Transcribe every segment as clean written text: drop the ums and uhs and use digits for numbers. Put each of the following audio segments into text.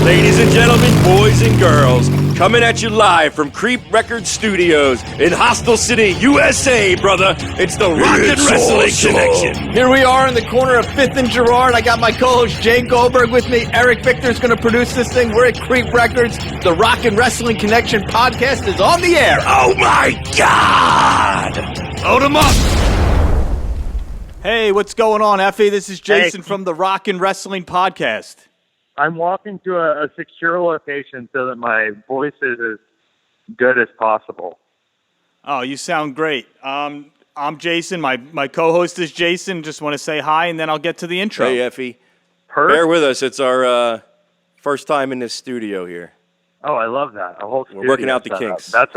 Ladies and gentlemen, boys and girls, coming at you live from Creep Record Studios in Hostel City, USA, brother. It's the Rock and Wrestling Connection. Here we are in the corner of 5th and Girard. I got my co-host Jay Goldberg with me. Eric Victor's going to produce this thing. We're at Creep Records. The Rock and Wrestling Connection podcast is on the air. Oh my God! Load 'em up! Hey, what's going on, Effy? This is Jason from the Rock and Wrestling podcast. I'm walking to a secure location so that my voice is as good as possible. Oh, you sound great. I'm Jason. My co-host is Jason. Just want to say hi, and then I'll get to the intro. Hey, Effy. Bear with us. It's our first time in this studio here. Oh, I love that. A whole We're working out the kinks. That's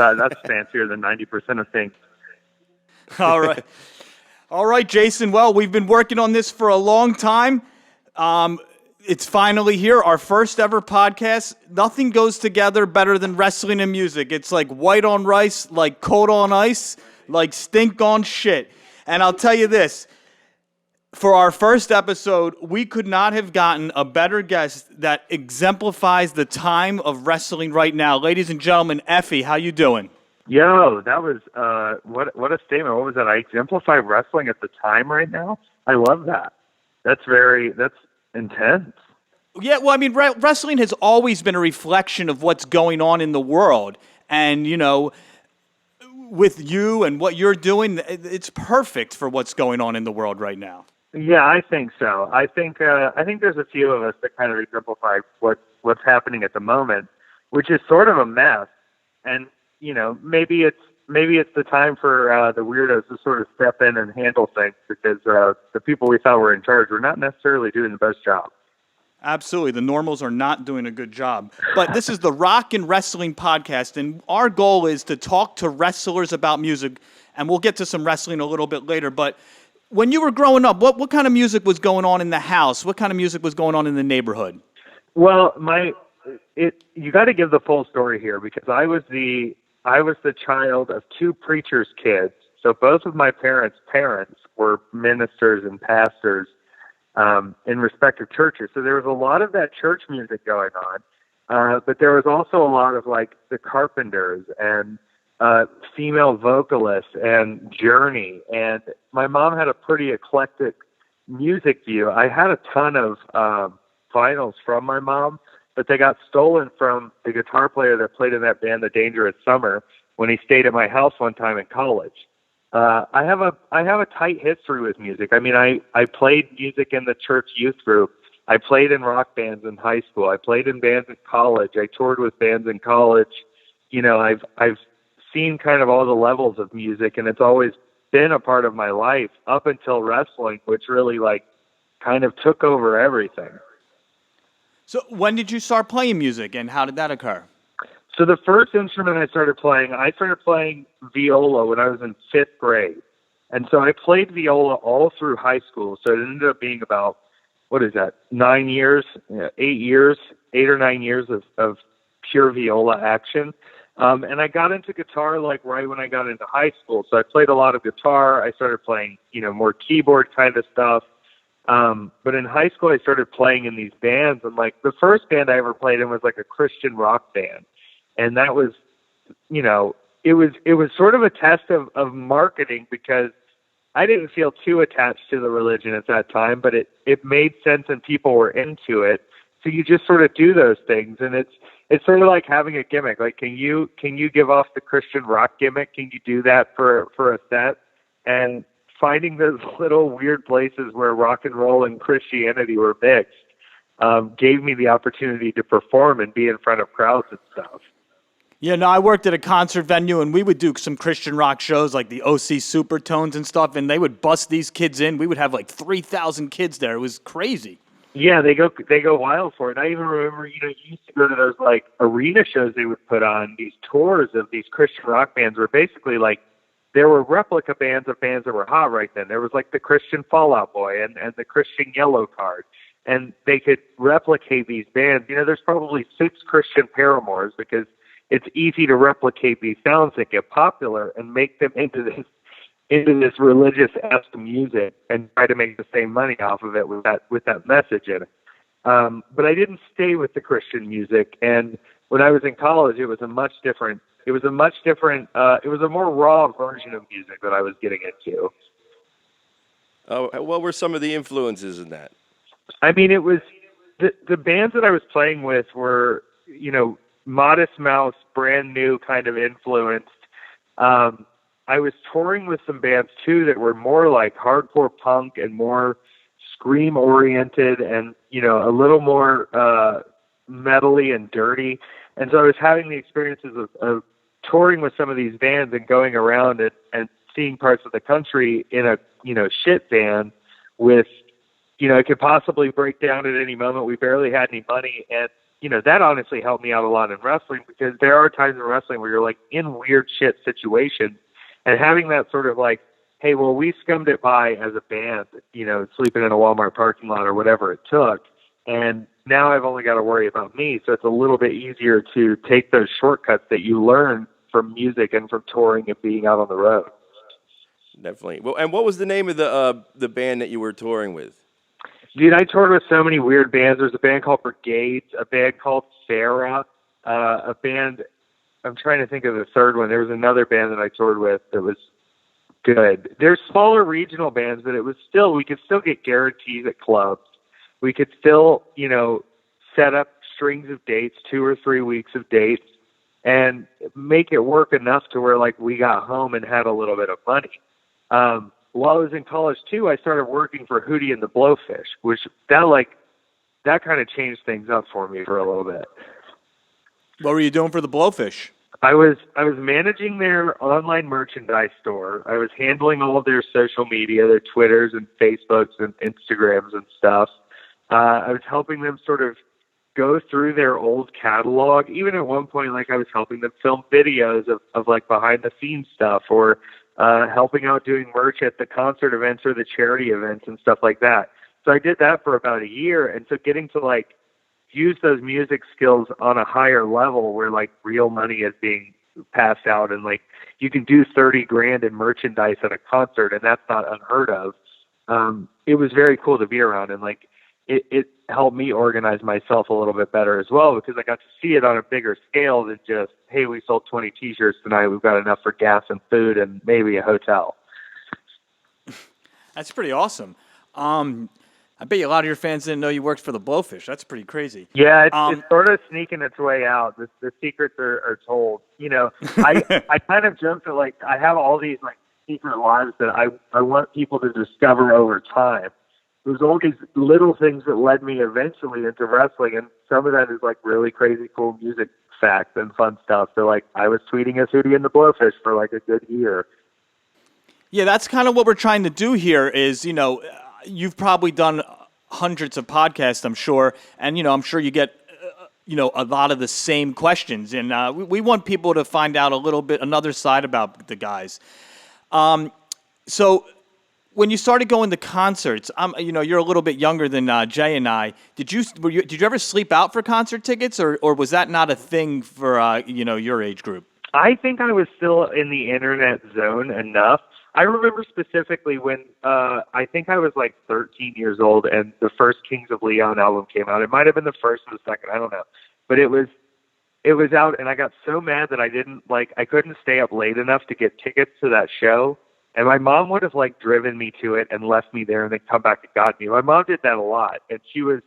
fancier than 90% of things. All right. All right, Jason. Well, we've been working on this for a long time. It's finally here, our first ever podcast. Nothing goes together better than wrestling and music. It's like white on rice, like cold on ice, like stink on shit. And I'll tell you this, for our first episode, we could not have gotten a better guest that exemplifies the time of wrestling right now. Ladies and gentlemen, Effy, how you doing? Yo, that was, what a statement. What was that? I exemplify wrestling at the time right now? I love that. That's intense. Yeah, well, I mean, wrestling has always been a reflection of what's going on in the world. And, you know, with you and what you're doing, it's perfect for what's going on in the world right now. Yeah, I think so. I think there's a few of us that kind of exemplify what's happening at the moment, which is sort of a mess. And, you know, maybe it's the time for the weirdos to sort of step in and handle things because the people we thought were in charge were not necessarily doing the best job. Absolutely. The normals are not doing a good job. But this is the Rock and Wrestling podcast, and our goal is to talk to wrestlers about music, and we'll get to some wrestling a little bit later. But when you were growing up, what kind of music was going on in the house? What kind of music was going on in the neighborhood? Well, you got to give the full story here because I was the child of two preachers' kids. So both of my parents' parents were ministers and pastors in respective churches. So there was a lot of that church music going on. But there was also a lot of like the Carpenters and female vocalists and Journey. And my mom had a pretty eclectic music view. I had a ton of vinyls from my mom, but they got stolen from the guitar player that played in that band, The Dangerous Summer, when he stayed at my house one time in college. I have a tight history with music. I mean, I played music in the church youth group. I played in rock bands in high school. I played in bands in college. I toured with bands in college. You know, I've seen kind of all the levels of music, and it's always been a part of my life up until wrestling, which really like kind of took over everything. So when did you start playing music, and how did that occur? So the first instrument I started playing viola when I was in 5th grade. And so I played viola all through high school. So it ended up being about, 8 or 9 years of pure viola action. And I got into guitar like right when I got into high school. So I played a lot of guitar. I started playing, more keyboard kind of stuff. But in high school, I started playing in these bands. And like the first band I ever played in was like a Christian rock band. And that was, it was sort of a test of marketing because I didn't feel too attached to the religion at that time, but it made sense and people were into it. So you just sort of do those things. And it's sort of like having a gimmick. Like, can you give off the Christian rock gimmick? Can you do that for a set? And finding those little weird places where rock and roll and Christianity were mixed gave me the opportunity to perform and be in front of crowds and stuff. Yeah, no, I worked at a concert venue, and we would do some Christian rock shows like the OC Supertones and stuff, and they would bust these kids in. We would have like 3,000 kids there. It was crazy. Yeah, they go wild for it. I even remember, you used to go to those like arena shows they would put on, these tours of these Christian rock bands where basically like there were replica bands of bands that were hot right then. There was like the Christian Fall Out Boy and the Christian Yellow Card. And they could replicate these bands. There's probably 6 Christian Paramours because it's easy to replicate these sounds that get popular and make them into this religious-esque music and try to make the same money off of it with that message in it. But I didn't stay with the Christian music. And when I was in college, it was a more raw version of music that I was getting into. What were some of the influences in that? I mean, it was the bands that I was playing with were, Modest Mouse, brand new kind of influenced. I was touring with some bands too that were more like hardcore punk and more scream oriented and, a little more metally and dirty. And so I was having the experiences of touring with some of these bands and going around and seeing parts of the country in a, shit van with, it could possibly break down at any moment. We barely had any money. And, that honestly helped me out a lot in wrestling, because there are times in wrestling where you're like in weird shit situations, and having that sort of like, hey, well, we scummed it by as a band, sleeping in a Walmart parking lot or whatever it took. And now I've only got to worry about me. So it's a little bit easier to take those shortcuts that you learn from music and from touring and being out on the road. Definitely. Well, and what was the name of the band that you were touring with? Dude, I toured with so many weird bands. There's a band called Brigades, a band called Sarah, a band, I'm trying to think of the third one. There was another band that I toured with that was good. There's smaller regional bands, but we could still get guarantees at clubs. We could still, set up strings of dates, 2 or 3 weeks of dates, and make it work enough to where like we got home and had a little bit of money. While I was in college too, I started working for Hootie and the Blowfish, which that kind of changed things up for me for a little bit. What were you doing for the Blowfish? I was managing their online merchandise store. I was handling all of their social media, their Twitters and Facebooks and Instagrams and stuff. I was helping them sort of go through their old catalog. Even at one point, like I was helping them film videos of like behind the scenes stuff, or helping out doing merch at the concert events or the charity events and stuff like that. So I did that for about a year. And so getting to like use those music skills on a higher level where like real money is being passed out, and like you can do $30,000 in merchandise at a concert, and that's not unheard of. It was very cool to be around, and like it helped me organize myself a little bit better as well, because I got to see it on a bigger scale than just, hey, we sold 20 t-shirts tonight, we've got enough for gas and food and maybe a hotel. That's pretty awesome. I bet you a lot of your fans didn't know you worked for the Blowfish. That's pretty crazy. Yeah, it's sort of sneaking its way out. The secrets are told. I kind of jumped to like, I have all these like secret lives that I want people to discover over time. There's all these little things that led me eventually into wrestling, and some of that is like really crazy cool music facts and fun stuff. So like I was tweeting as Hootie and the Blowfish for like a good year. Yeah, that's kind of what we're trying to do here is, you've probably done hundreds of podcasts, I'm sure, and, I'm sure you get, a lot of the same questions, and we want people to find out a little bit, another side about the guys. So when you started going to concerts, you're a little bit younger than Jay and I. Did you ever sleep out for concert tickets, or was that not a thing for, your age group? I think I was still in the internet zone enough. I remember specifically when I think I was like 13 years old and the first Kings of Leon album came out. It might have been the first or the second, I don't know. But it was out, and I got so mad that I couldn't stay up late enough to get tickets to that show. And my mom would have like driven me to it and left me there and then come back and got me. My mom did that a lot, and she was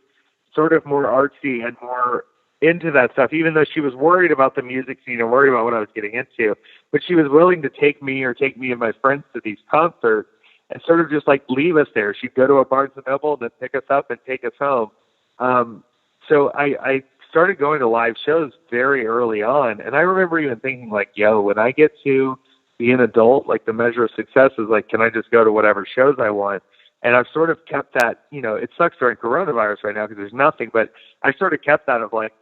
sort of more artsy and more into that stuff, even though she was worried about the music scene and worried about what I was getting into. But she was willing to take me and my friends to these concerts and sort of just like leave us there. She'd go to a Barnes & Noble and then pick us up and take us home. So I started going to live shows very early on. And I remember even thinking like, yo, when I get to be an adult, like the measure of success is like, can I just go to whatever shows I want? And I've sort of kept that, it sucks during coronavirus right now because there's nothing, but I sort of kept that of like,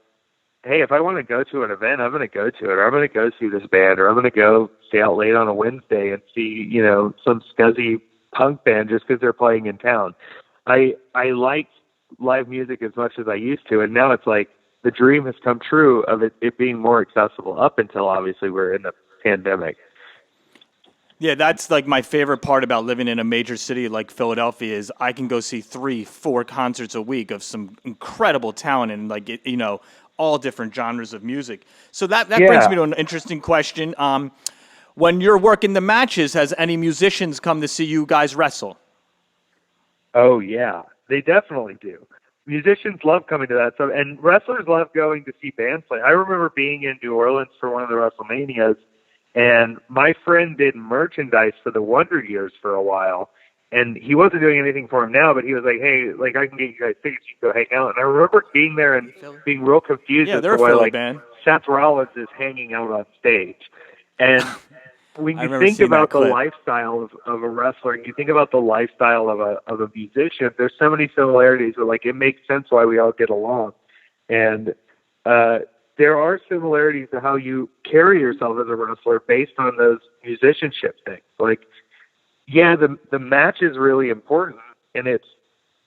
hey, if I want to go to an event, I'm going to go to it, or I'm going to go see this band, or I'm going to go stay out late on a Wednesday and see, some scuzzy punk band just because they're playing in town. I like live music as much as I used to, and now it's like the dream has come true of it being more accessible up until obviously we're in the pandemic. Yeah, that's like my favorite part about living in a major city like Philadelphia is I can go see 3-4 concerts a week of some incredible talent and all different genres of music. So that brings me to an interesting question. When you're working the matches, has any musicians come to see you guys wrestle? Oh yeah, they definitely do. Musicians love coming to that stuff, and wrestlers love going to see bands play. I remember being in New Orleans for one of the WrestleManias, and my friend did merchandise for the Wonder Years for a while, and he wasn't doing anything for him now, but he was like, hey, like I can get you guys tickets, you can go hang out. And I remember being there and being real confused as to why like Seth Rollins is hanging out on stage. And when you think about the lifestyle of a wrestler, and you think about the lifestyle of a musician, there's so many similarities that like it makes sense why we all get along. And there are similarities to how you carry yourself as a wrestler based on those musicianship things. Like, yeah, the match is really important, and it's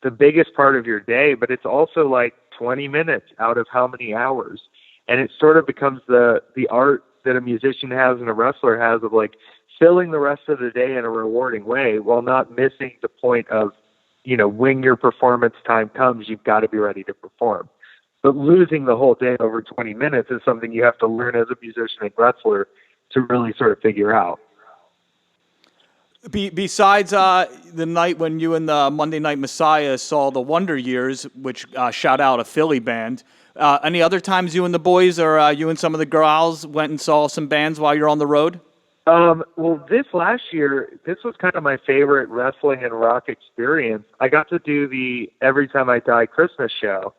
the biggest part of your day, but it's also like 20 minutes out of how many hours. And it sort of becomes the art that a musician has and a wrestler has of like filling the rest of the day in a rewarding way while not missing the point of, when your performance time comes, you've got to be ready to perform. But losing the whole day over 20 minutes is something you have to learn as a musician and wrestler to really sort of figure out. Besides the night when you and the Monday Night Messiah saw the Wonder Years, which shout out a Philly band, any other times you and the boys or you and some of the girls went and saw some bands while you're on the road? Well, this last year, this was kind of my favorite wrestling and rock experience. I got to do the Every Time I Die Christmas show.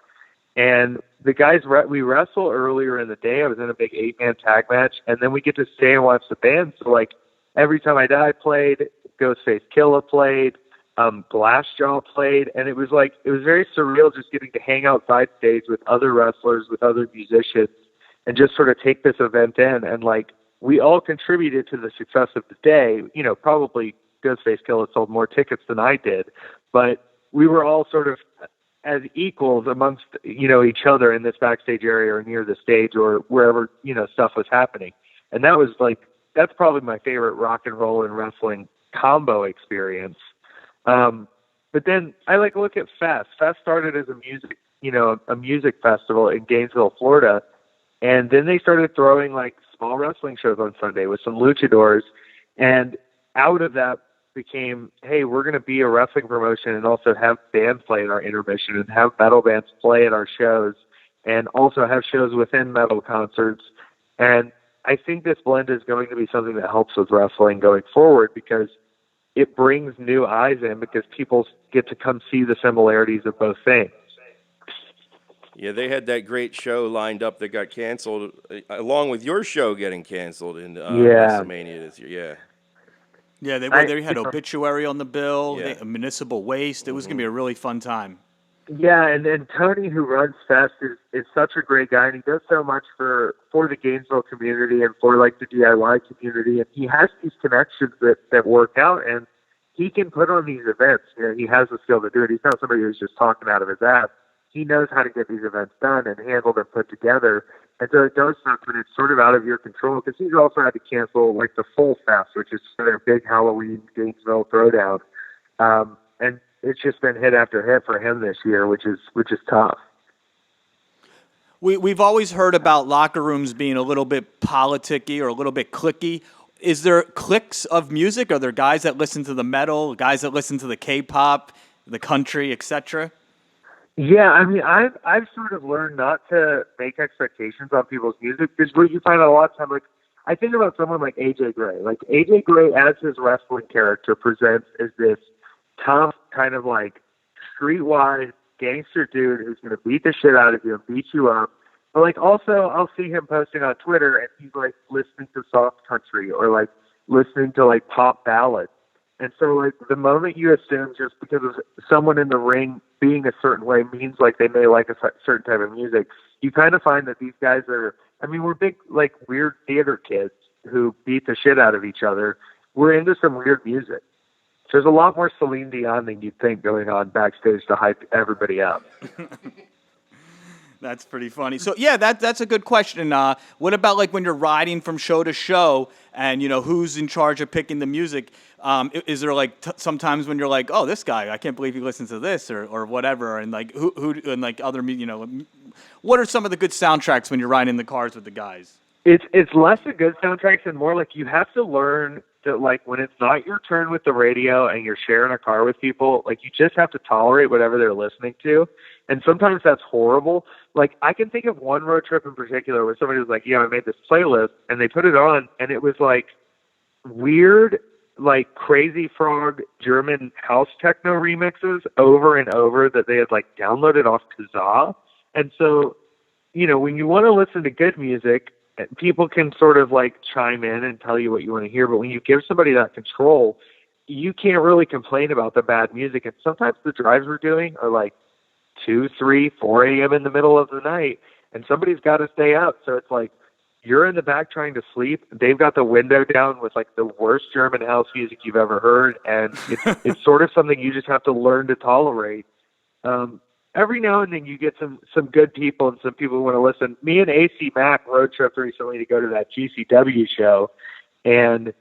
And the guys, we wrestle earlier in the day. I was in a big 8-man tag match. And then we get to stay and watch the band. So, like, Every Time I Die played, Ghostface Killah played, Glassjaw played. And it was very surreal just getting to hang outside stage with other wrestlers, with other musicians, and just sort of take this event in. And, like, we all contributed to the success of the day. Probably Ghostface Killah sold more tickets than I did. But we were all sort of as equals amongst, each other in this backstage area or near the stage or wherever, stuff was happening. And that's probably my favorite rock and roll and wrestling combo experience. But then I look at Fest. Fest started as a music festival in Gainesville, Florida. And then they started throwing small wrestling shows on Sunday with some luchadors. And out of that became, hey, we're going to be a wrestling promotion and also have bands play in our intermission and have metal bands play at our shows and also have shows within metal concerts. And I think this blend is going to be something that helps with wrestling going forward because it brings new eyes in because people get to come see the similarities of both things. Yeah, they had that great show lined up that got canceled, along with your show getting canceled in WrestleMania this year. Yeah. Yeah, they had Obituary on the bill, Municipal Waste. It was going to be a really fun time. Yeah, and Tony, who runs Fest, is such a great guy, and he does so much for the Gainesville community and for the DIY community, and he has these connections that work out, and he can put on these events. He has the skill to do it. He's not somebody who's just talking out of his ass. He knows how to get these events done and handled and put together. And so it does stuff when it's sort of out of your control because he's also had to cancel the Full Fest, which is their big Halloween Gainesville throwdown. And it's just been hit after hit for him this year, which is tough. We've always heard about locker rooms being a little bit politicky or a little bit cliquey. Is there cliques of music? Are there guys that listen to the metal, guys that listen to the K-pop, the country, etc.? Yeah, I mean, I've sort of learned not to make expectations on people's music because what you find out a lot of times, I think about someone like AJ Gray. AJ Gray, as his wrestling character, presents as this tough, kind of streetwise gangster dude who's going to beat the shit out of you and beat you up. But also, I'll see him posting on Twitter and he's listening to soft country or listening to pop ballads. And so, the moment you assume just because of someone in the ring being a certain way means they may like a certain type of music, you kind of find that these guys are, we're big, weird theater kids who beat the shit out of each other. We're into some weird music. There's a lot more Celine Dion than you'd think going on backstage to hype everybody up. That's pretty funny. So yeah, that's a good question. What about like when you're riding from show to show, and who's in charge of picking the music? Is there like sometimes when you're like, oh, this guy, I can't believe he listens to this or whatever, and like who and like other what are some of the good soundtracks when you're riding in the cars with the guys? It's less a good soundtracks and more like you have to learn that like when it's not your turn with the radio and you're sharing a car with people, like you just have to tolerate whatever they're listening to. And sometimes that's horrible. Like I can think of one road trip in particular where somebody was like, I made this playlist and they put it on and it was like weird, like Crazy Frog German house techno remixes over and over that they had like downloaded off Kazaa. And so, when you want to listen to good music, people can sort of like chime in and tell you what you want to hear. But when you give somebody that control, you can't really complain about the bad music. And sometimes the drives we're doing are like 2, 3, 4 a.m. in the middle of the night, and somebody's got to stay up. So it's like you're in the back trying to sleep. They've got the window down with like the worst German house music you've ever heard, and it's sort of something you just have to learn to tolerate. Every now and then you get some good people and some people who want to listen. Me and AC Mac road tripped recently to go to that GCW show, and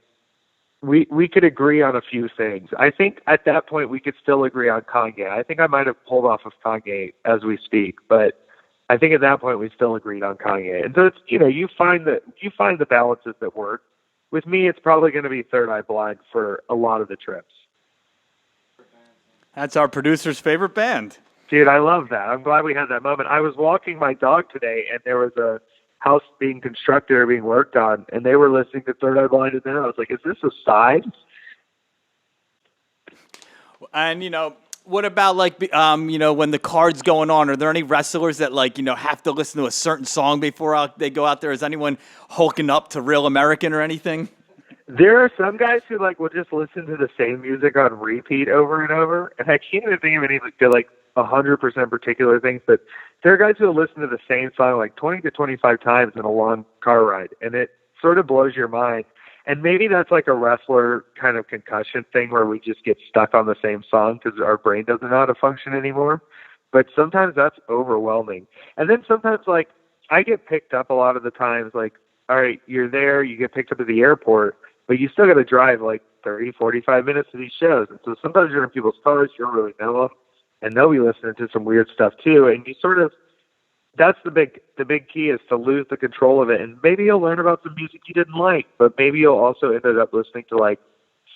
we could agree on a few things. I think at that point we could still agree on Kanye. I think I might have pulled off of Kanye as we speak, but I think at that point we still agreed on Kanye. And so it's you find the balances that work. With me, it's probably going to be Third Eye Blind for a lot of the trips. That's our producer's favorite band. Dude, I love that. I'm glad we had that moment. I was walking my dog today, and there was a house being constructed or being worked on, and they were listening to Third Eye Blind, and then I was like, is this a side? And, what about, like, when the card's going on, are there any wrestlers that, like, have to listen to a certain song before they go out there? Is anyone hulking up to Real American or anything? There are some guys who, like, will just listen to the same music on repeat over and over, and I can't even think of any, like 100% particular things, but there are guys who will listen to the same song like 20 to 25 times in a long car ride, and it sort of blows your mind. And maybe that's like a wrestler kind of concussion thing where we just get stuck on the same song because our brain doesn't know how to function anymore. But sometimes that's overwhelming. And then sometimes, like, I get picked up a lot of the times, like, all right, you're there, you get picked up at the airport, but you still got to drive like 30, 45 minutes to these shows. And so sometimes you're in people's cars, you don't really know them, and they'll be listening to some weird stuff too. And you sort of, that's the big key is to lose the control of it. And maybe you'll learn about some music you didn't like, but maybe you'll also end up listening to like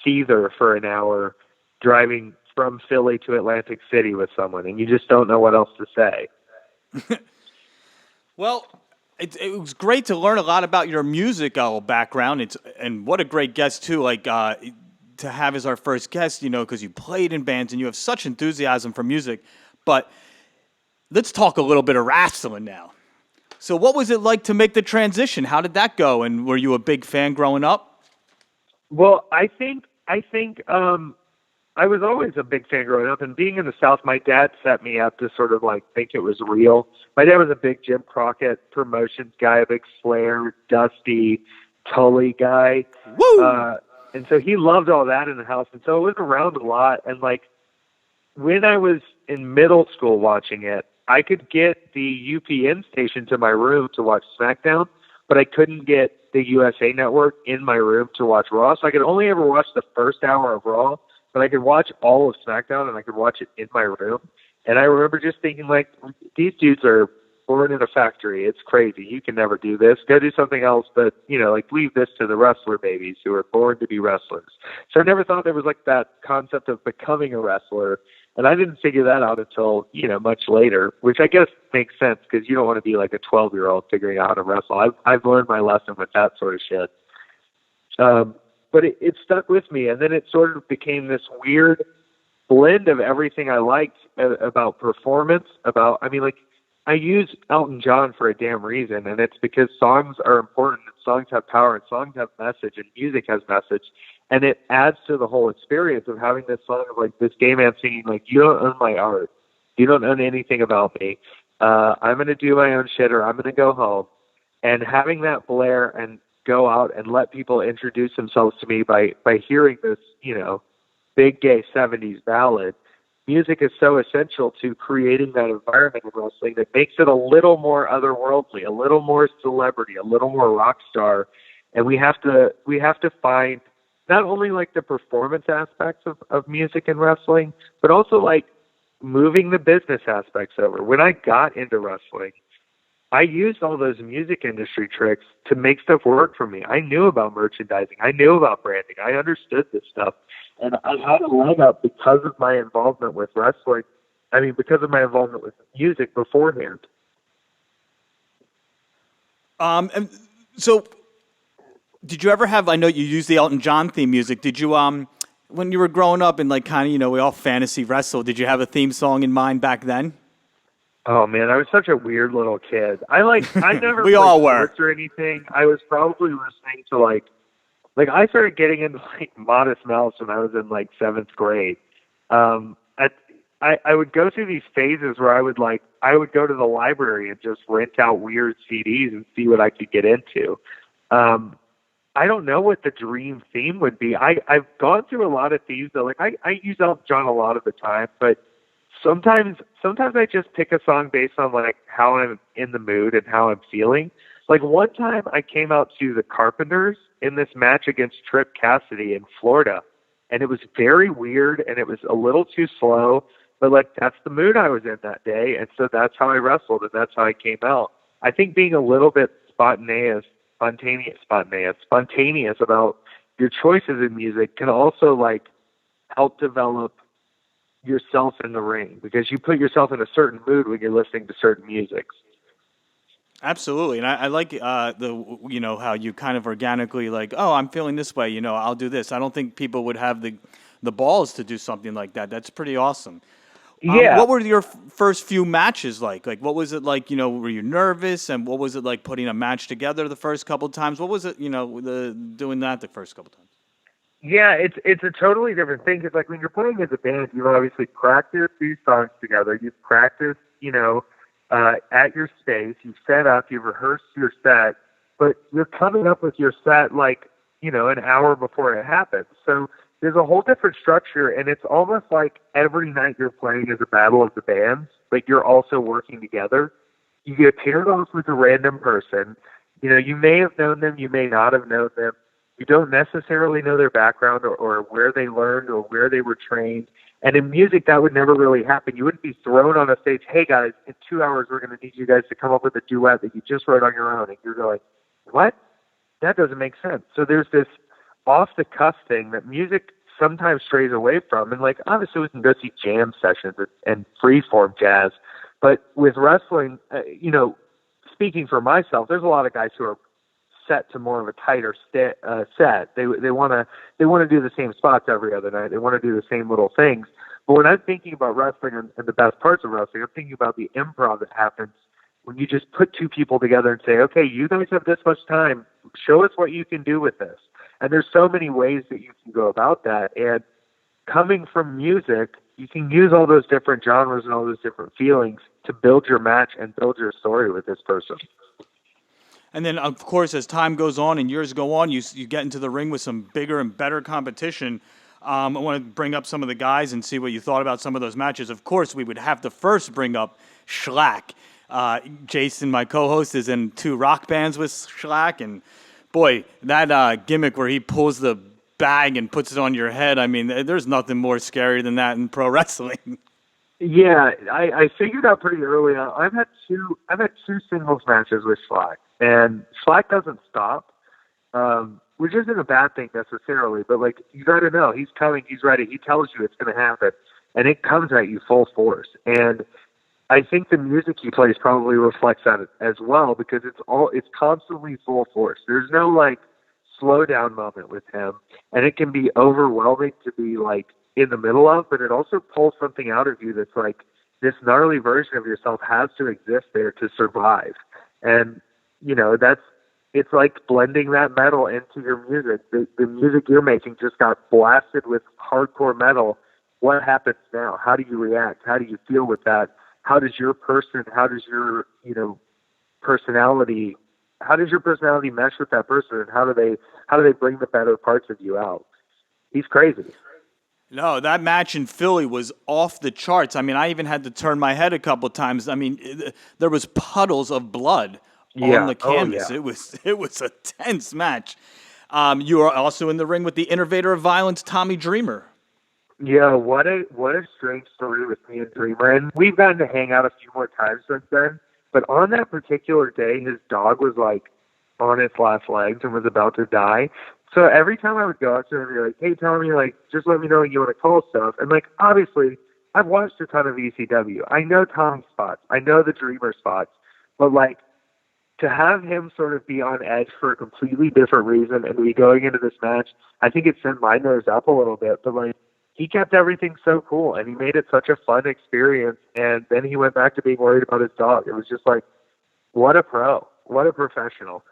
Seether for an hour driving from Philly to Atlantic City with someone, and you just don't know what else to say. Well, it was great to learn a lot about your musical background. And what a great guest too, like to have as our first guest, because you played in bands and you have such enthusiasm for music. But let's talk a little bit of wrestling now. So what was it like to make the transition? How did that go? And were you a big fan growing up? Well, I think I was always a big fan growing up, and being in the South, my dad set me up to sort of like think it was real. My dad was a big Jim Crockett promotions guy, a big Flair, Dusty, Tully guy. Woo! And so he loved all that in the house. And so it was around a lot. And like when I was in middle school watching it, I could get the UPN station to my room to watch SmackDown, but I couldn't get the USA Network in my room to watch Raw. So I could only ever watch the first hour of Raw, but I could watch all of SmackDown and I could watch it in my room. And I remember just thinking, like, these dudes are born in a factory. It's crazy. You can never do this. Go do something else, but, like, leave this to the wrestler babies who are born to be wrestlers. So I never thought there was, like, that concept of becoming a wrestler. And I didn't figure that out until, much later, which I guess makes sense because you don't want to be like a 12-year-old figuring out how to wrestle. I've learned my lesson with that sort of shit. But it stuck with me, and then it sort of became this weird blend of everything I liked about performance, I use Elton John for a damn reason, and it's because songs are important, and songs have power, and songs have message, and music has message, and it adds to the whole experience of having this song of, like, this gay man singing, like, you don't own my art, you don't own anything about me, I'm going to do my own shit, or I'm going to go home, and having that blare and go out and let people introduce themselves to me by hearing this, big gay 70s ballad, music is so essential to creating that environment in wrestling that makes it a little more otherworldly, a little more celebrity, a little more rock star. And we have to find not only like the performance aspects of music and wrestling, but also like moving the business aspects over. When I got into wrestling, I used all those music industry tricks to make stuff work for me. I knew about merchandising. I knew about branding. I understood this stuff. And I had a leg up because of my involvement with wrestling. I mean, because of my involvement with music beforehand. And so did you ever have, I know you used the Elton John theme music. Did you, when you were growing up and like kind of, you know, we all fantasy wrestled, did you have a theme song in mind back then? Oh man, I was such a weird little kid. I never We played all were. sports or anything. I was probably listening to like I started getting into like Modest Mouse when I was in like 7th grade. I would go through these phases where I would go to the library and just rent out weird CDs and see what I could get into. I don't know what the dream theme would be. I've gone through a lot of themes that like I use Elton John a lot of the time, but sometimes I just pick a song based on like how I'm in the mood and how I'm feeling. Like one time I came out to the Carpenters in this match against Trip Cassidy in Florida, and it was very weird and it was a little too slow, but like that's the mood I was in that day, and so that's how I wrestled and that's how I came out. I think being a little bit spontaneous about your choices in music can also like help develop yourself in the ring, because you put yourself in a certain mood when you're listening to certain music. Absolutely. And I like you know, how you kind of organically like, oh, I'm feeling this way, you know, I'll do this. I don't think people would have the balls to do something like that. That's pretty awesome. Yeah. What were your first few matches like? Like, what was it like, you know, were you nervous? And what was it like putting a match together the first couple of times? What was it, you know, doing that the first couple of times? Yeah, it's a totally different thing, because like when you're playing as a band, you obviously practice these songs together. You've practiced, you know, at your space. You've set up, you've rehearsed your set, but you're coming up with your set like, you know, an hour before it happens. So there's a whole different structure, and it's almost like every night you're playing is a battle of the bands. Like you're also working together. You get paired off with a random person. You know, you may have known them, you may not have known them. You don't necessarily know their background or where they learned or where they were trained. And in music, that would never really happen. You wouldn't be thrown on a stage, hey guys, in 2 hours, we're going to need you guys to come up with a duet that you just wrote on your own. And you're going, what? That doesn't make sense. So there's this off-the-cuff thing that music sometimes strays away from. And like, obviously we can go see jam sessions and free-form jazz. But with wrestling, you know, speaking for myself, there's a lot of guys who are set to more of a tighter set. They want to do the same spots every other night. They want to do the same little things. But when I'm thinking about wrestling and the best parts of wrestling, I'm thinking about the improv that happens when you just put two people together and say, okay, you guys have this much time. Show us what you can do with this. And there's so many ways that you can go about that. And coming from music, you can use all those different genres and all those different feelings to build your match and build your story with this person. And then, of course, as time goes on and years go on, you get into the ring with some bigger and better competition. I want to bring up some of the guys and see what you thought about some of those matches. Of course, we would have to first bring up Shlak. Jason, my co-host, is in 2 rock bands with Shlak. And, boy, that gimmick where he pulls the bag and puts it on your head, I mean, there's nothing more scary than that in pro wrestling. Yeah, I figured out pretty early on. I've had two singles matches with Shlak, and Shlak doesn't stop, which isn't a bad thing necessarily. But like, you got to know he's coming, he's ready. He tells you it's going to happen, and it comes at you full force. And I think the music he plays probably reflects that as well, because it's constantly full force. There's no like slow down moment with him, and it can be overwhelming to be like in the middle of, but it also pulls something out of you that's like, this gnarly version of yourself has to exist there to survive. And, you know, it's like blending that metal into your music. The music you're making just got blasted with hardcore metal. What happens now? How do you react? How do you feel with that? How does your personality mesh with that person? And how do they bring the better parts of you out? He's crazy. No, that match in Philly was off the charts. I mean, I even had to turn my head a couple times. I mean, there was puddles of blood on Yeah. the Oh, canvas. yeah. It was a tense match. You are also in the ring with the innovator of violence, Tommy Dreamer. Yeah, what a strange story with me and Dreamer. And we've gotten to hang out a few more times since then. But on that particular day, his dog was like on its last legs and was about to die. So every time I would go up to him and be like, "Hey, Tommy, like, just let me know when you want to call stuff." And like, obviously, I've watched a ton of ECW. I know Tommy's spots. I know the Dreamer spots. But like, to have him sort of be on edge for a completely different reason and be going into this match, I think it sent my nerves up a little bit. But like, he kept everything so cool and he made it such a fun experience. And then he went back to being worried about his dog. It was just like, what a pro, what a professional.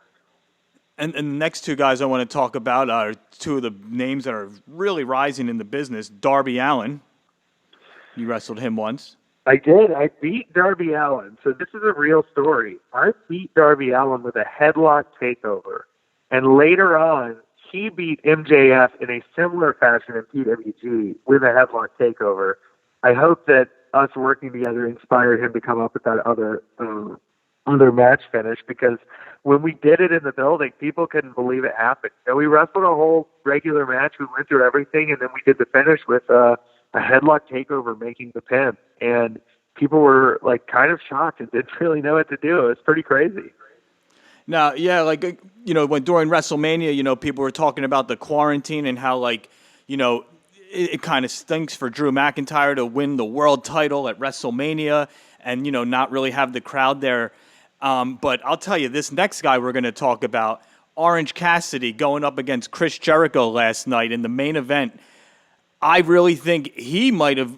And the next two guys I want to talk about are two of the names that are really rising in the business. Darby Allin. You wrestled him once. I did. I beat Darby Allin. So this is a real story. I beat Darby Allin with a headlock takeover. And later on, he beat MJF in a similar fashion in PWG with a headlock takeover. I hope that us working together inspired him to come up with that other match finish, because when we did it in the building, people couldn't believe it happened. And we wrestled a whole regular match. We went through everything, and then we did the finish with a headlock takeover making the pin. And people were like kind of shocked and didn't really know what to do. It was pretty crazy. Now, yeah, like, when during WrestleMania, people were talking about the quarantine and how, like, it kind of stinks for Drew McIntyre to win the world title at WrestleMania and, not really have the crowd there. But I'll tell you, this next guy we're going to talk about, Orange Cassidy, going up against Chris Jericho last night in the main event. I really think he might have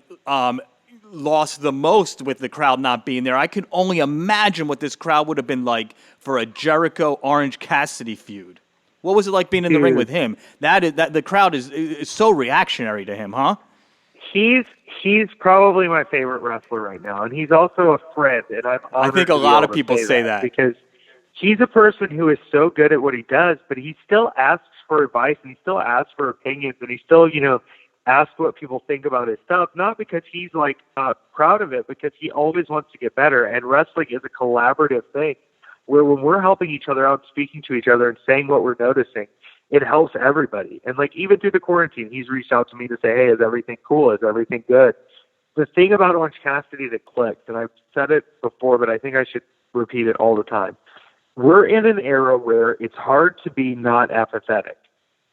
lost the most with the crowd not being there. I can only imagine what this crowd would have been like for a Jericho-Orange Cassidy feud. What was it like being in the ring with him? That the crowd is so reactionary to him, huh? He's probably my favorite wrestler right now, and he's also a friend. And I think a lot of people say that because he's a person who is so good at what he does, but he still asks for advice and he still asks for opinions and he still asks what people think about his stuff. Not because he's like proud of it, because he always wants to get better. And wrestling is a collaborative thing, where when we're helping each other out, speaking to each other and saying what we're noticing, it helps everybody. And like, even through the quarantine, he's reached out to me to say, "Hey, is everything cool? Is everything good?" The thing about Orange Cassidy that clicked, and I've said it before, but I think I should repeat it all the time. We're in an era where it's hard to be not apathetic.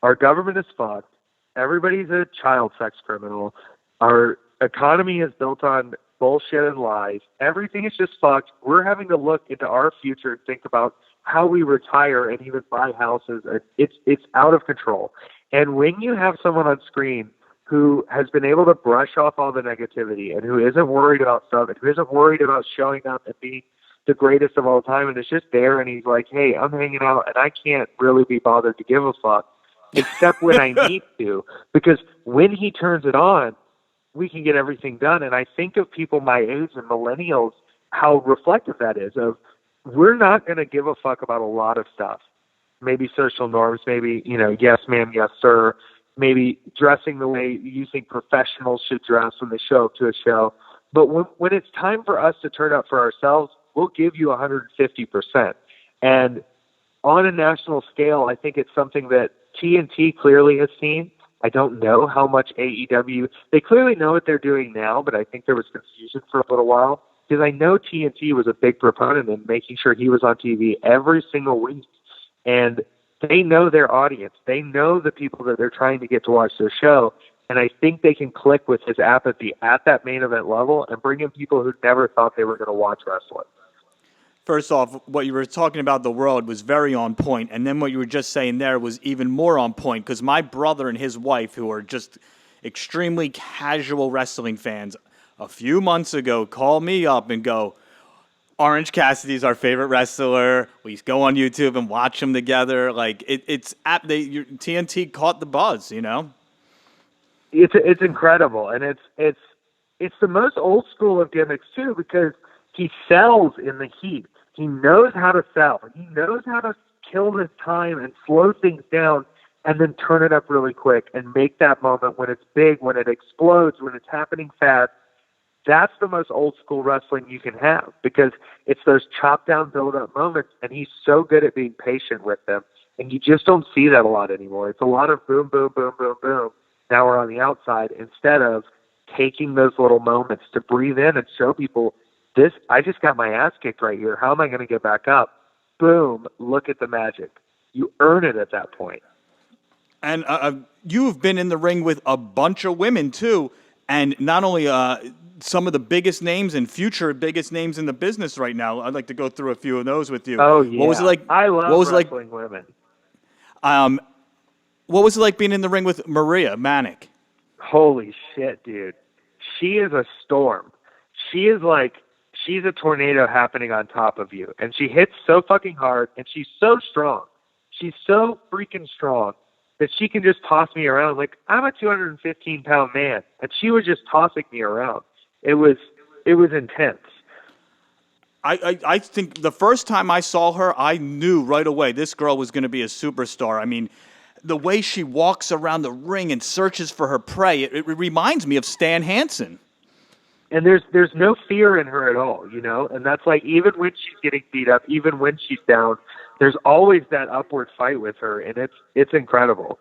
Our government is fucked. Everybody's a child sex criminal. Our economy is built on bullshit and lies. Everything is just fucked. We're having to look into our future and think about how we retire and even buy houses. It's out of control. And when you have someone on screen who has been able to brush off all the negativity and who isn't worried about stuff and who isn't worried about showing up and being the greatest of all time, and it's just there, and he's like, "Hey, I'm hanging out and I can't really be bothered to give a fuck except when I need to," because when he turns it on, we can get everything done. And I think of people my age and millennials, how reflective that is of, we're not going to give a fuck about a lot of stuff. Maybe social norms, maybe, yes ma'am, yes sir, maybe dressing the way you think professionals should dress when they show up to a show. But when it's time for us to turn up for ourselves, we'll give you 150%. And on a national scale, I think it's something that TNT clearly has seen. I don't know how much AEW, they clearly know what they're doing now, but I think there was confusion for a little while, because I know TNT was a big proponent in making sure he was on TV every single week. And they know their audience. They know the people that they're trying to get to watch their show. And I think they can click with his apathy at that main event level and bring in people who never thought they were going to watch wrestling. First off, what you were talking about the world was very on point, and then what you were just saying there was even more on point, because my brother and his wife, who are just extremely casual wrestling fans, a few months ago called me up and go, "Orange Cassidy's our favorite wrestler. We go on YouTube and watch them together." Like, TNT caught the buzz, It's incredible, and it's the most old school of gimmicks too, because he sells in the heat. He knows how to sell. He knows how to kill his time and slow things down and then turn it up really quick and make that moment when it's big, when it explodes, when it's happening fast. That's the most old school wrestling you can have, because it's those chop down, build up moments, and he's so good at being patient with them. And you just don't see that a lot anymore. It's a lot of boom, boom, boom, boom, boom. Now we're on the outside, instead of taking those little moments to breathe in and show people, this, I just got my ass kicked right here. How am I going to get back up? Boom, look at the magic. You earn it at that point. And you've been in the ring with a bunch of women, too. And not only some of the biggest names and future biggest names in the business right now. I'd like to go through a few of those with you. Oh, yeah. What was it like? I love wrestling women. What was it like being in the ring with Maria Manic? Holy shit, dude. She is a storm. She's a tornado happening on top of you. And she hits so fucking hard, and she's so strong. She's so freaking strong that she can just toss me around. Like, I'm a 215-pound man, and she was just tossing me around. It was intense. I think the first time I saw her, I knew right away this girl was going to be a superstar. I mean, the way she walks around the ring and searches for her prey, it reminds me of Stan Hansen. And there's no fear in her at all, you know? And that's like, even when she's getting beat up, even when she's down, there's always that upward fight with her, and it's incredible.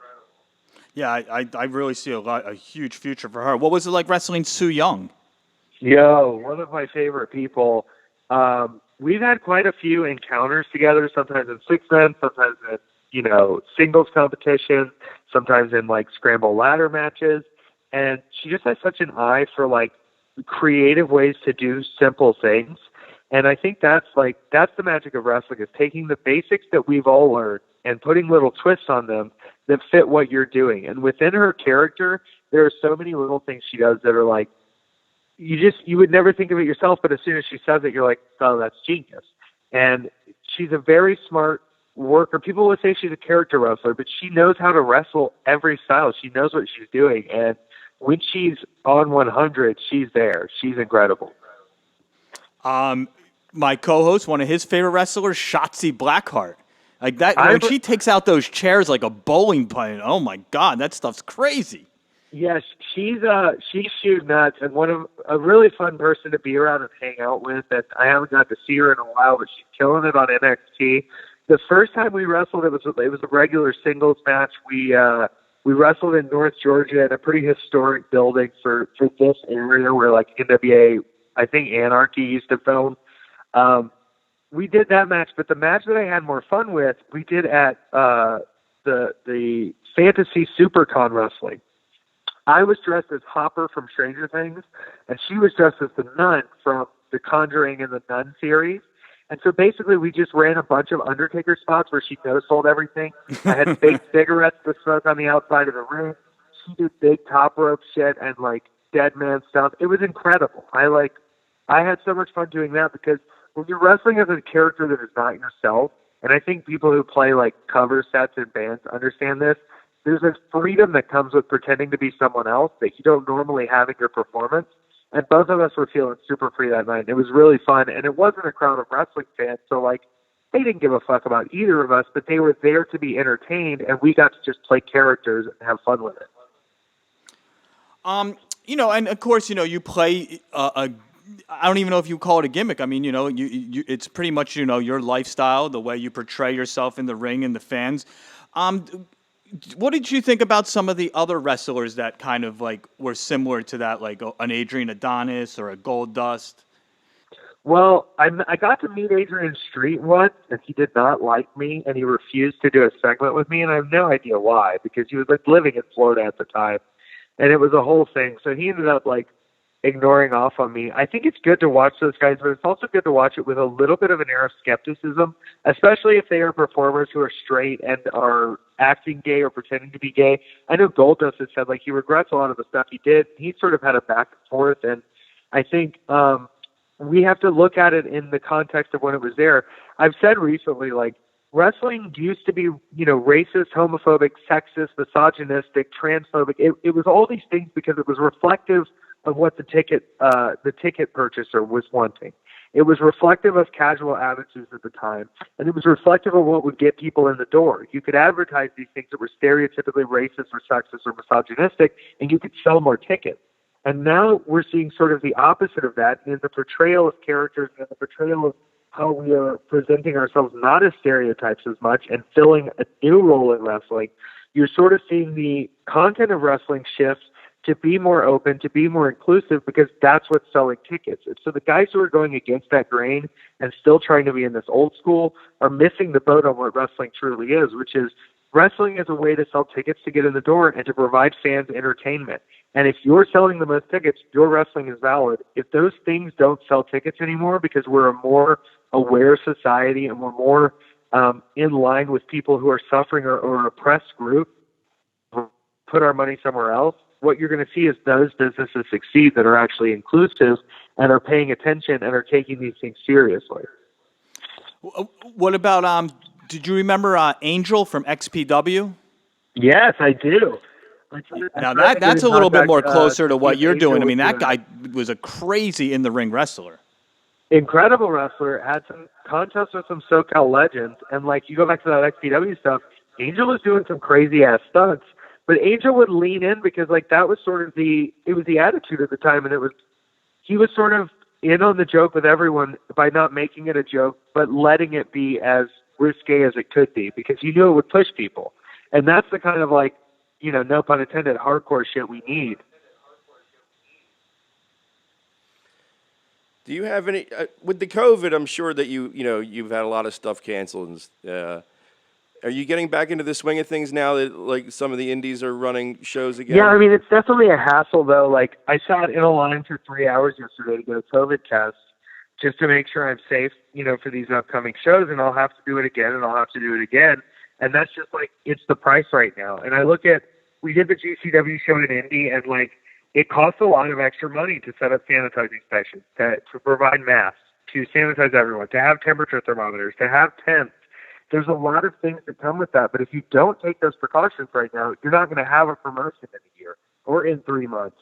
Yeah, I really see a huge future for her. What was it like wrestling Su Yung? Yo, one of my favorite people. We've had quite a few encounters together, sometimes in six-men, sometimes in, singles competition, sometimes in, like, scramble ladder matches. And she just has such an eye for, like, creative ways to do simple things. And I think that's the magic of wrestling, is taking the basics that we've all learned and putting little twists on them that fit what you're doing. And within her character, there are so many little things she does that are like, you would never think of it yourself, but as soon as she says it, you're like, oh, that's genius. And she's a very smart worker. People would say she's a character wrestler, but she knows how to wrestle every style. She knows what she's doing. And when she's on 100, she's there. She's incredible. My co-host, one of his favorite wrestlers, Shotzi Blackheart. Like that, when she takes out those chairs like a bowling pin, oh my God, that stuff's crazy. Yes, she's shoot nuts, and a really fun person to be around and hang out with. And I haven't got to see her in a while, but she's killing it on NXT. The first time we wrestled, it was a regular singles match. We wrestled in North Georgia in a pretty historic building for this area where, like, NWA, I think Anarchy used to film. We did that match, but the match that I had more fun with, we did at the Fantasy Supercon Wrestling. I was dressed as Hopper from Stranger Things, and she was dressed as the Nun from The Conjuring and the Nun series. And so basically we just ran a bunch of Undertaker spots where she no-sold everything. I had fake cigarettes to smoke on the outside of the room. She did big top rope shit and, like, dead man stuff. It was incredible. I had so much fun doing that, because when you're wrestling as a character that is not yourself, and I think people who play, like, cover sets in bands understand this, there's a freedom that comes with pretending to be someone else that you don't normally have in your performance. And both of us were feeling super free that night. It was really fun. And it wasn't a crowd of wrestling fans. So, like, they didn't give a fuck about either of us, but they were there to be entertained, and we got to just play characters and have fun with it. And of course, you play I don't even know if you call it a gimmick. I mean, you it's pretty much, your lifestyle, the way you portray yourself in the ring and the fans. What did you think about some of the other wrestlers that kind of, like, were similar to that, like an Adrian Adonis or a Goldust? Well, I got to meet Adrian Street once, and he did not like me, and he refused to do a segment with me, and I have no idea why, because he was, like, living in Florida at the time, and it was a whole thing. So he ended up, like, ignoring off on me. I think it's good to watch those guys, but it's also good to watch it with a little bit of an air of skepticism, especially if they are performers who are straight and are acting gay or pretending to be gay. I know Goldust has said, like, he regrets a lot of the stuff he did. He sort of had a back and forth, and I think we have to look at it in the context of when it was there. I've said recently, like, wrestling used to be, racist, homophobic, sexist, misogynistic, transphobic. It was all these things because it was reflective of what the ticket purchaser was wanting. It was reflective of casual attitudes at the time, and it was reflective of what would get people in the door. You could advertise these things that were stereotypically racist or sexist or misogynistic, and you could sell more tickets. And now we're seeing sort of the opposite of that in the portrayal of characters and the portrayal of how we are presenting ourselves not as stereotypes as much and filling a new role in wrestling. You're sort of seeing the content of wrestling shift to be more open, to be more inclusive, because that's what's selling tickets. And so the guys who are going against that grain and still trying to be in this old school are missing the boat on what wrestling truly is, which is wrestling is a way to sell tickets to get in the door and to provide fans entertainment. And if you're selling the most tickets, your wrestling is valid. If those things don't sell tickets anymore because we're a more aware society and we're more in line with people who are suffering or oppressed group, put our money somewhere else, what you're going to see is those businesses succeed that are actually inclusive and are paying attention and are taking these things seriously. What about, did you remember Angel from XPW? Yes, I do. Now that's a little bit more closer to what you're doing. I mean, that guy was a crazy in-the-ring wrestler. Incredible wrestler, had some contests with some SoCal legends, and like you go back to that XPW stuff, Angel was doing some crazy-ass stunts. But Angel would lean in because like that was sort of the attitude at the time, and he was sort of in on the joke with everyone by not making it a joke, but letting it be as risque as it could be because you knew it would push people. And that's the kind of like, no pun intended, hardcore shit we need. Do you have any with the COVID? I'm sure that you've had a lot of stuff canceled. Are you getting back into the swing of things now that like some of the indies are running shows again? Yeah, I mean, it's definitely a hassle though. Like I sat in a line for 3 hours yesterday to get a COVID test just to make sure I'm safe, for these upcoming shows, and I'll have to do it again and I'll have to do it again. And that's just like, it's the price right now. And I look at, we did the GCW show in Indy and like, it costs a lot of extra money to set up sanitizing stations, to provide masks, to sanitize everyone, to have temperature thermometers, to have tents. There's a lot of things that come with that, but if you don't take those precautions right now, you're not going to have a promotion in a year or in 3 months.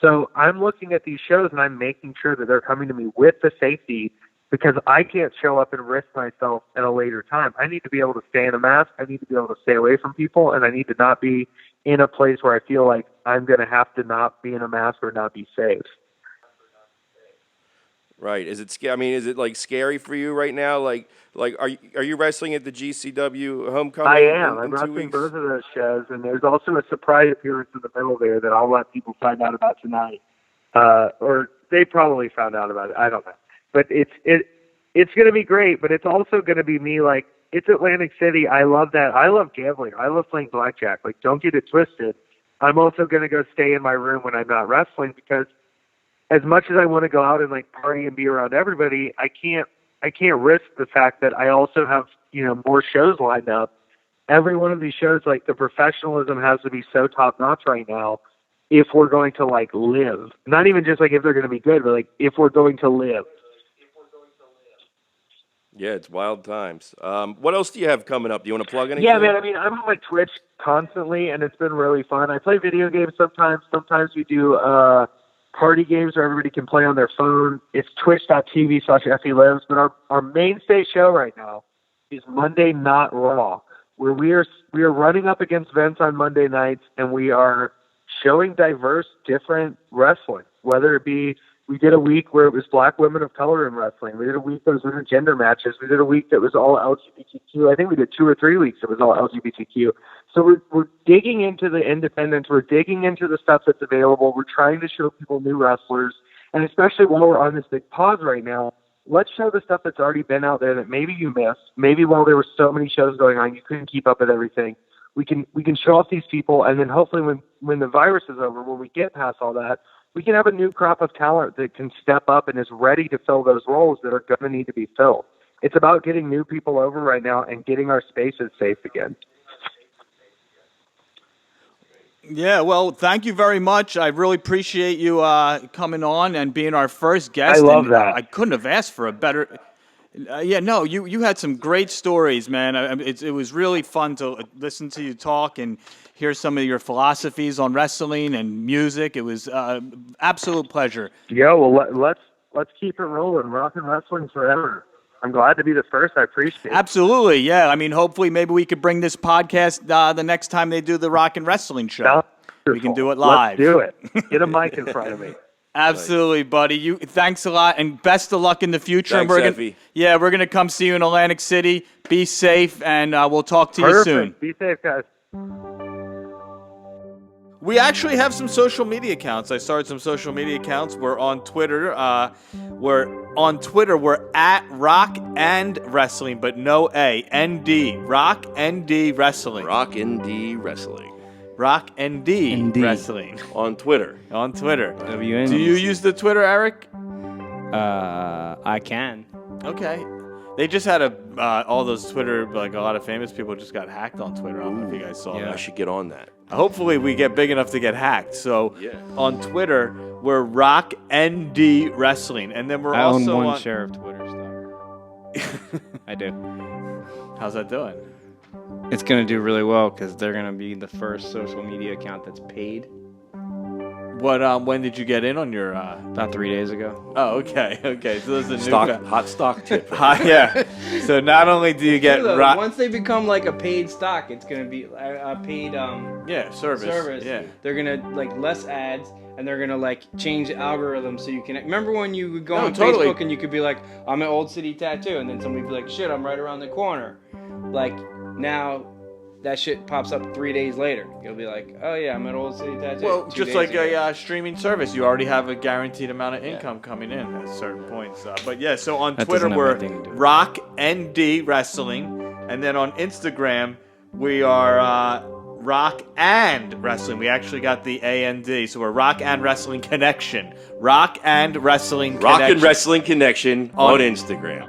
So I'm looking at these shows and I'm making sure that they're coming to me with the safety because I can't show up and risk myself at a later time. I need to be able to stay in a mask. I need to be able to stay away from people, and I need to not be in a place where I feel like I'm going to have to not be in a mask or not be safe. Right. Is it like scary for you right now? Like are you wrestling at the GCW homecoming? I am. I'm in 2 wrestling weeks? both of those shows, and there's also a surprise appearance in the middle there that I'll let people find out about tonight. Or they probably found out about it. I don't know. But it's going to be great, but it's also going to be me like, it's Atlantic City. I love that. I love gambling. I love playing blackjack. Like, don't get it twisted. I'm also going to go stay in my room when I'm not wrestling because as much as I want to go out and like party and be around everybody, I can't risk the fact that I also have, more shows lined up. Every one of these shows, like the professionalism has to be so top notch right now if we're going to like live. Not even just like if they're going to be good, but like if we're going to live. Yeah, it's wild times. What else do you have coming up? Do you want to plug anything? Yeah, man. I mean, I'm on my Twitch constantly, and it's been really fun. I play video games sometimes. Sometimes we do party games where everybody can play on their phone. It's twitch.tv/Effy Lives. But our mainstay show right now is Monday Not Raw, where we are running up against Vince on Monday nights, and we are showing diverse, different wrestling, whether it be we did a week where it was black women of color in wrestling. We did a week that was intergender matches. We did a week that was all LGBTQ. I think we did 2 or 3 weeks that was all LGBTQ. So we're digging into the independents. We're digging into the stuff that's available. We're trying to show people new wrestlers. And especially while we're on this big pause right now, let's show the stuff that's already been out there that maybe you missed. Maybe while there were so many shows going on, you couldn't keep up with everything. We can show off these people, and then hopefully when the virus is over, when we get past all that, we can have a new crop of talent that can step up and is ready to fill those roles that are going to need to be filled. It's about getting new people over right now and getting our spaces safe again. Yeah, well, thank you very much. I really appreciate you coming on and being our first guest. I love that. I couldn't have asked for a better... you had some great stories, man. It was really fun to listen to you talk and hear some of your philosophies on wrestling and music. It was absolute pleasure. Yeah, well, let's keep it rolling. Rock and wrestling forever. I'm glad to be the first. I appreciate it. Absolutely, yeah. I mean, hopefully, maybe we could bring this podcast the next time they do the Rock and Wrestling show. We can do it live. Let's do it. Get a mic in front of me. Absolutely, buddy. Thanks a lot, and best of luck in the future. Thanks, Effy. We're gonna come see you in Atlantic City. Be safe, and we'll talk to you Perfect. soon. Be safe, guys. We actually have some social media accounts. I started some social media accounts. We're on Twitter. We're at Rock and Wrestling, but no A. ND. Rock ND Wrestling. Rock ND Wrestling. Rock ND Wrestling. On Twitter. On Twitter. WN. Do you use the Twitter, Eric? I can. Okay. They just had all those Twitter, like a lot of famous people just got hacked on Twitter. I don't know if you guys saw I that. should get on that. Hopefully we get big enough to get hacked. So Yeah. on Twitter, we're Rock ND Wrestling. And then we're I also own one on... share of Twitter stuff. I do. How's that doing? It's going to do really well because they're going to be the first social media account that's paid. When did you get in on your... About 3 days ago. Oh, okay. Okay, so this is a new... Hot stock tip. Yeah. So not only do you get... Once they become like a paid stock, it's going to be a paid service. Yeah. They're going to like less ads, and they're going to like change the algorithm so you can... Remember when you would go on Facebook and you could be like, I'm at Old City Tattoo, and then somebody would be like, shit, I'm right around the corner. Like, now... that shit pops up 3 days later. You'll be like, oh yeah, I'm at Old City Tattoo. Well, just like a streaming service, you already have a guaranteed amount of income coming in at certain points. But yeah, so on That Twitter doesn't have we're anything to do with it. Rock ND Wrestling, and then on Instagram we are Rock and Wrestling. We actually got the AND, so we're Rock and Wrestling Connection. Rock and Wrestling Connection. Rock and Wrestling Connection on Instagram.